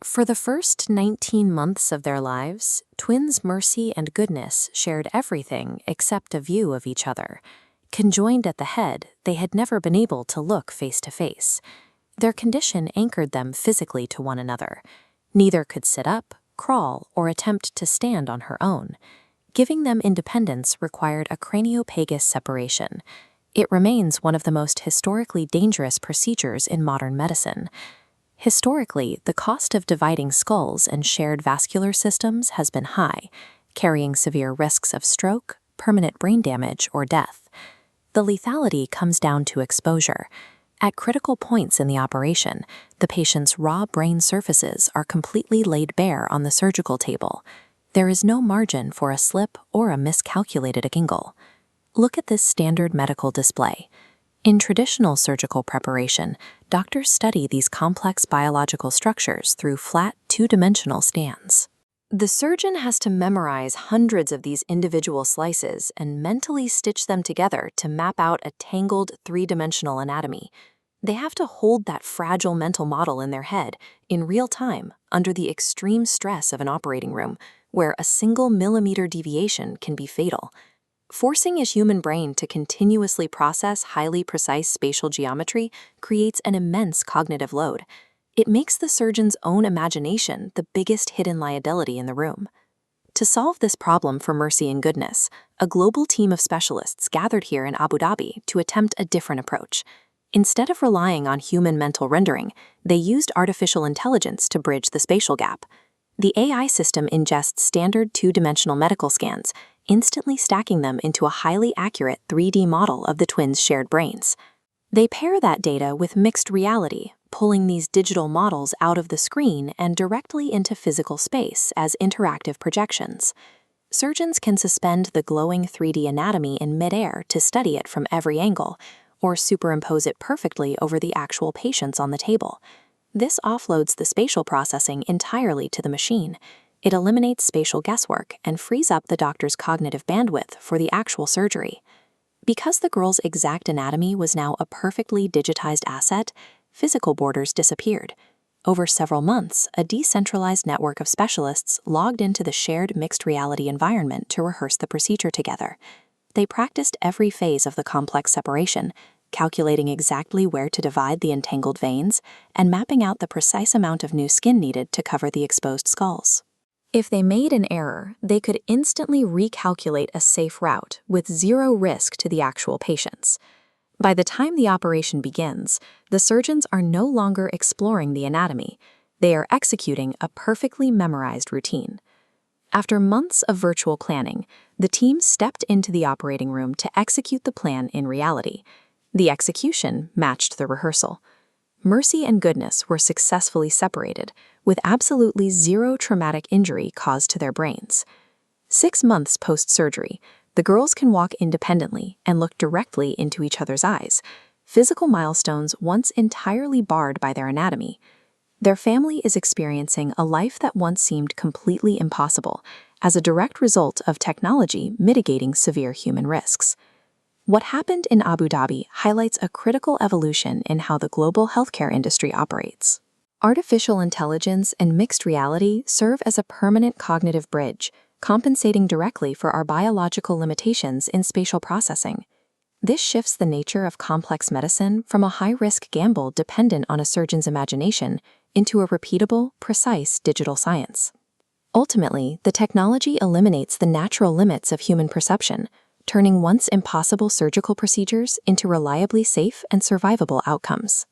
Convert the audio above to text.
For the first 19 months of their lives, twins Mercy and Goodness shared everything except a view of each other. Conjoined at the head, they had never been able to look face to face. Their condition anchored them physically to one another. Neither could sit up, crawl, or attempt to stand on her own. Giving them independence required a Craniopagus separation. It remains one of the most historically dangerous procedures in modern medicine. Historically, the cost of dividing skulls and shared vascular systems has been high, carrying severe risks of stroke, permanent brain damage, or death. The lethality comes down to exposure. At critical points in the operation, the patient's raw brain surfaces are completely laid bare on the surgical table. There is no margin for a slip or a miscalculated angle. Look at this standard medical display. In traditional surgical preparation, doctors study these complex biological structures through flat, two-dimensional scans. The surgeon has to memorize hundreds of these individual slices and mentally stitch them together to map out a tangled, three-dimensional anatomy. They have to hold that fragile mental model in their head in real time under the extreme stress of an operating room, where a single millimeter deviation can be fatal. Forcing a human brain to continuously process highly precise spatial geometry creates an immense cognitive load. It makes the surgeon's own imagination the biggest hidden liability in the room. To solve this problem for Mercy and Goodness, a global team of specialists gathered here in Abu Dhabi to attempt a different approach. Instead of relying on human mental rendering, they used artificial intelligence to bridge the spatial gap. The AI system ingests standard two-dimensional medical scans, instantly stacking them into a highly accurate 3D model of the twins' shared brains. They pair that data with mixed reality, pulling these digital models out of the screen and directly into physical space as interactive projections. Surgeons can suspend the glowing 3D anatomy in midair to study it from every angle, or superimpose it perfectly over the actual patients on the table. This offloads the spatial processing entirely to the machine. It eliminates spatial guesswork and frees up the doctor's cognitive bandwidth for the actual surgery. Because the girl's exact anatomy was now a perfectly digitized asset, physical borders disappeared. Over several months, a decentralized network of specialists logged into the shared mixed reality environment to rehearse the procedure together. They practiced every phase of the complex separation, calculating exactly where to divide the entangled veins and mapping out the precise amount of new skin needed to cover the exposed skulls. If they made an error, they could instantly recalculate a safe route with zero risk to the actual patients. By the time the operation begins, the surgeons are no longer exploring the anatomy. They are executing a perfectly memorized routine. After months of virtual planning, the team stepped into the operating room to execute the plan in reality. The execution matched the rehearsal. Mercy and Goodness were successfully separated, with absolutely zero traumatic injury caused to their brains. 6 months post-surgery, the girls can walk independently and look directly into each other's eyes, physical milestones once entirely barred by their anatomy. Their family is experiencing a life that once seemed completely impossible, as a direct result of technology mitigating severe human risks. What happened in Abu Dhabi highlights a critical evolution in how the global healthcare industry operates. Artificial intelligence and mixed reality serve as a permanent cognitive bridge, compensating directly for our biological limitations in spatial processing. This shifts the nature of complex medicine from a high-risk gamble dependent on a surgeon's imagination into a repeatable, precise digital science. Ultimately, the technology eliminates the natural limits of human perception, turning once impossible surgical procedures into reliably safe and survivable outcomes.